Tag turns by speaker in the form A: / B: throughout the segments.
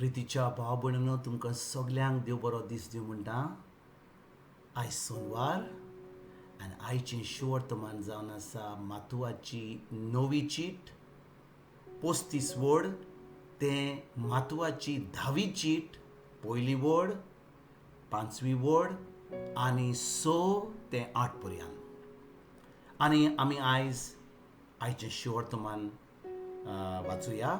A: प्रितीच्या भाव भयणीनो, तुमकां सगल्यांक देव बरो दीस दिवं म्हणटा. आयज सोनवार आनी आयचें शिवर्तमान जावन आसा माथुवाची 9वी चीट, 35 वड तें माथुवाची 10वी चीट, पयली वड, 5वी वड आनी 6 ते 8 पर्यंत. आनी आमी आयचें शिवर्तमान वाचुया.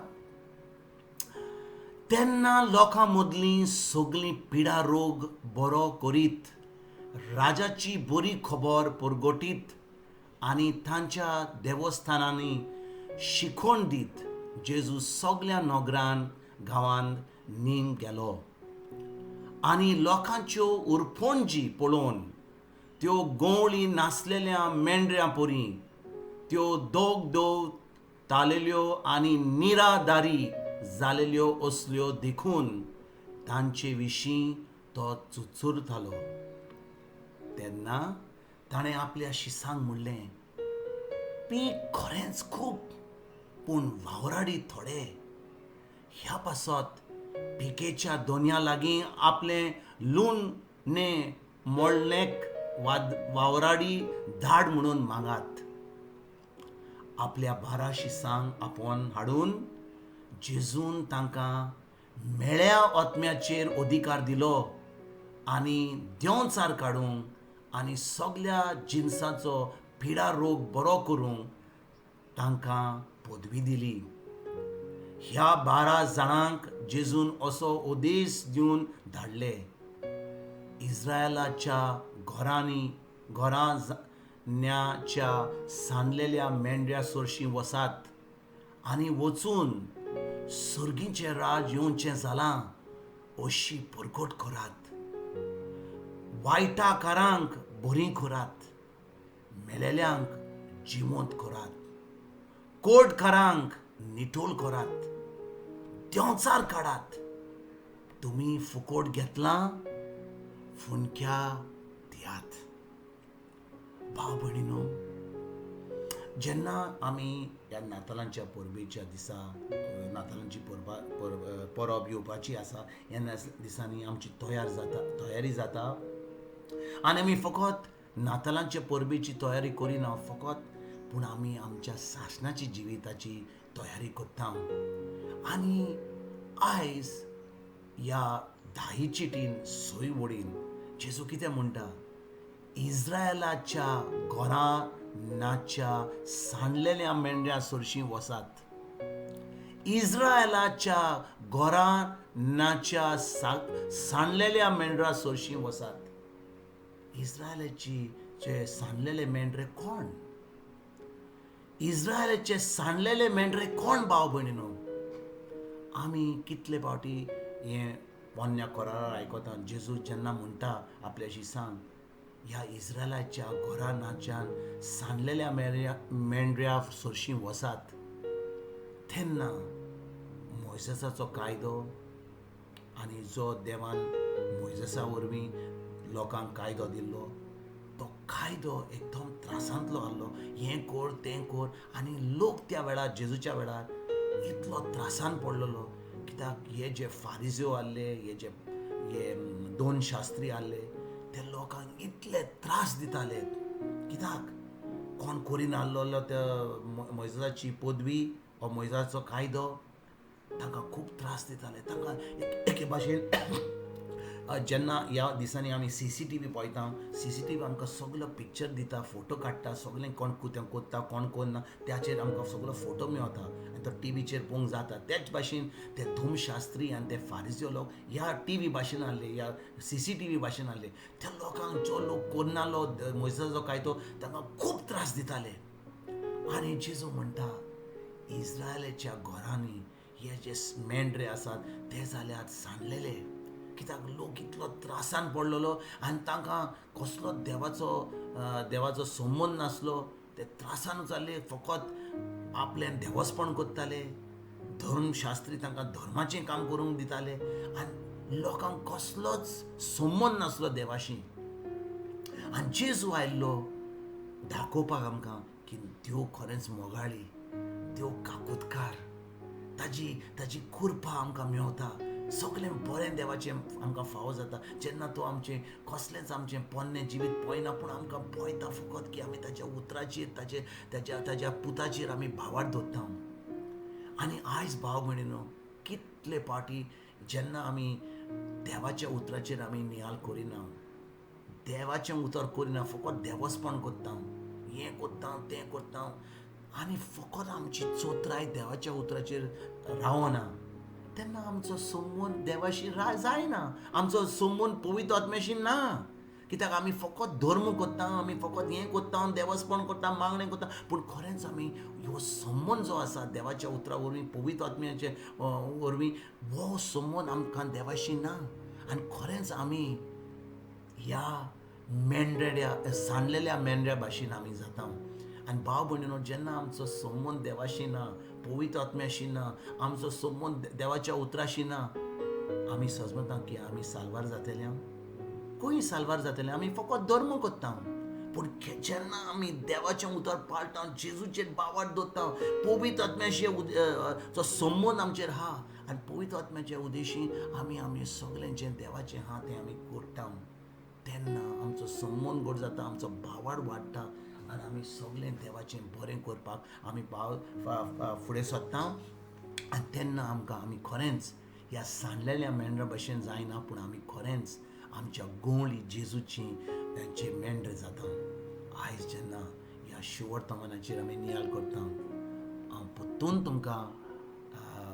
A: तेन्ना लोकां मदलीं सगळीं पिडा रोग बरो करीत, राजाची बरी खबर परगटीत आनी तांच्या देवस्थानांनी शिखोण दीत जेजू सगळ्या नगरान गांवांत नीन गेलो. आनी लोकांच्यो उरफोंजी पळोवन त्यो गोवळी नासलेल्या मेंढऱ्यां परी, त्यो दोग तालेल्यो आनी निरादारी जालेल्यो असल्यो देखून तांचे विशीं तो चुचुरतालो. तेन्ना ताणें आपल्या शिसांक म्हणलें, पीक खरेंच खूब पूण वावराडी थोडे. ह्या पासत पिकेच्या दोनया लागीं आपलें लुणणे मोडलेक वावराडी धाड म्हणून मागात. आपल्या 12 शिसांक आपोवन हाडून जेजून तांकां मेळ्या ओतम्याचेर अधिकार दिलो आनी देंवचार काडूंक आनी सगळ्या जिन्साचो पिडा रोग बरो करूंक तांकां पदवी दिली. ह्या 12 जाणांक जेजून असो उद्देश दिवन धाडले, इस्रायलाच्या घरांन्याच्या सांडलेल्या मेंढऱ्या सोरशीं वसात आनी वचून सर्गीचें राज येवचें जालां अशी परगट करात. वायटाकारांक बरीं करात, मेलेल्यांक जिवंत करात, कोडकारांक निटोल करात, देंवचार काडात. तुमी फुकट घेतलां, फुणक्या दियात. भाव भयणीनो, जेन्ना आमी ह्या नातालांच्या परबेच्या दिसा, नातालांची परब येवपाची आसा, ह्या दिसांनी आमची तयारी जाता आनी आमी फकत नातालांच्या परबेची तयारी करिना फकत, पूण आमी आमच्या सासणाची जिविताची तयारी करता. आनी आयज ह्या 10 चिटीन 6 वडीन जेजू कितें म्हणटा, इस्रायलाच्या घरांन्याच्या सांडलेल्या मेंढऱ्या सोरशीं वसात. इस्रायलाच्या घरांन्याच्या सांडलेल्या मेंढऱ्या सोरशीं वसात. इस्रायलाचे सांडलेले मेंढरे कोण? इस्रायलाचे सांडलेले मेंढरे कोण भाव भयणीनो? आमी कितले फावटी हें पोन्न्या कोरार आयकता. जेजू जेन्ना म्हणटा आपल्या शिसांक, ह्या इस्रायलाच्या घरांन्याच्यान सांडलेल्या मेंढऱ्या सोरशीं वसात, तेन्ना मोइसेसाचो कायदो आनी जो देवान मोइसेसा वरवीं लोकांक कायदो दिल्लो, तो कायदो एकदम त्रासांतलो आहलो. हें कोर तें कोर, आनी लोक त्या वेळार जेजूच्या वेळार इतलो त्रासान पडलेलो. कित्याक हे जे फारिझेव आहले, हे 2 शास्त्री आहले, ते लोकांक इतले त्रास दिताले. कित्याक कोण करीन आहलो त्या मोइसेसाची पदवी वा मोइसेसाचो कायदो तांकां खूब त्रास दिताले. तांकां एके भाशेन जेन्ना ह्या दिसांनी आमी CCTV पळयता, CCTV आमकां सगळो पिक्चर दिता, फोटो काडटा, सगळें कोण कितें कोत्ता कोण कोन्ना त्याचेर आमकां सगळो फोटो मेळटा आनी तो टीव्हीचेर पळोवंक जाता. तेच भाशेन ते धूमशास्त्री आनी ते फारिझेव लोक ह्या TV भाशेन आहले, ह्या CCTV भाशेन आहले. त्या लोकांक जो लोक कोन्नालो मोइसेसाचो कायदो, तांकां खूब त्रास दिताले. आनी जेजू म्हणटा, इस्रायलाच्या घरांनी हे जे मेंढरे आसात ते जाल्यार सांडलेले. कित्याक लोक इतलो त्रासान पडलेलो आनी तांकां कसलो देवाचो संबंद नासलो. ते त्रासान जाल्ले, फकत आपलें देवस्पण करताले. धर्मशास्त्री तांकां धर्माचें काम करूंक दिताले आनी लोकांक कसलोच संबंद नासलो देवाशी. आनी जेजू आयिल्लो दाखोवपाक आमकां की देव खरेंच मोगाळी, देव काकुतकार, ताजी कृपा आमकां मेवता. सगळें बरें देवाचें आमकां फावो जाता जेन्ना तो आमचें कसलेंच आमचें पोन्नें जिवीत पळयना पूण आमकां पळयता फकत की आमी ताच्या उतराचेर ताच्या पुताचेर आमी भावार्थ दवरता. आनी आयज भाव भयणीनो कितले पाटी जेन्ना आमी देवाच्या उतराचेर आमी नियाळ करिना, देवाचें उतर करिना, फकत देवस्पण करता, हें करता तें करता आनी फकत आमची चोत्राय देवाच्या उतराचेर रावना, तेन्ना आमचो संबंद देवाशी जायना, आमचो संबंद पवित्र आत्म्याशी ना. कित्याक आमी फकत धर्म करता, आमी फकत हें करता, देवस्पण करता, मागणें करता, पूण खरेंच आमी ह्यो संबंद जो आसा देवाच्या उतरा वरवीं पवित्र आत्म्याचे वरवीं हो संबंद आमकां देवाशी ना. आनी खरेंच आमी ह्या सांडलेल्या मेंढऱ्या भाशेन आमी जाता. आनी भाव भयणीनो जेन्ना आमचो संबंद देवाशी ना, पवित्र आत्म्याशी ना, आमचो संबंद देवाच्या उतराशी ना, आमी समजता की आमी साल्वार जातले, खंय साल्वार जातले, आमी फकत धर्म करता. पूण जेन्ना आमी देवाचें उतर पाळटा, जेजूचेर भावार्थ दवरता, पवित्र आत्म्याशी जो संबंद आमचेर आहा आनी पवित्र आत्म्याच्या उदेशी आमी सगळें जें देवाचें आहा तें आमी करता, तेन्ना आमचो संबंद घट जाता, आमचो भावार्थ वाडटा आनी आमी सगळें देवाचें बरें करपाक आमी फुडें सरता. आनी तेन्ना आमी खरेंच ह्या सांडलेल्या मेंढरा भशेन जायना, पूण आमी खरेंच आमच्या गवळी जेजूची जे मेंढर जाता. आयज जेन्ना ह्या शिवर्तमानाचेर आमी नियाळ करता, हांव परतून तुमकां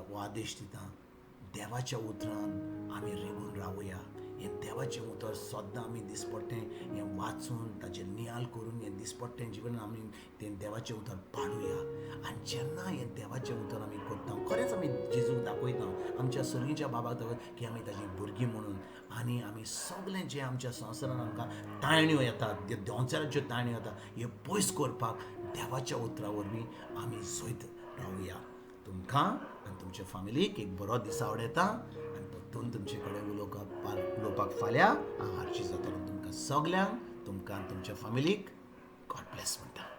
A: हो आदेश दिता, देवाच्या उतरान आमी रिगून रावया. हें देवाचें उतर सद्दां आमी दिसपट्टें हें वाचून ताचेर नियाळ करून हें दिसपट्टें जिवन आमी तें देवाचें उतर पाळुया. आनी जेन्ना हें देवाचें उतर आमी करता, खरेंच आमी जेजूक दाखयता, आमच्या सर्गीच्या बाबाक दाखयता की आमी ताची भुरगीं म्हणून. आनी आमी सगळें जें आमच्या संवसारान आमकां तायण्यो येतात, दोंचाराच्यो तायण्यो येतात, ह्यो पयस करपाक देवाच्या उतरा वरवीं आमी जैत रावया. तुमकां आनी तुमच्या फॅमिलीक एक बरो दीस आवडेता आनी परतून तुमचे कडेन उलोवपाक फाल्यां हांव हारची जातलो. तुमकां सगल्यांक, तुमकां आनी तुमच्या फॅमिलीक गॉड ब्लेस म्हणटा.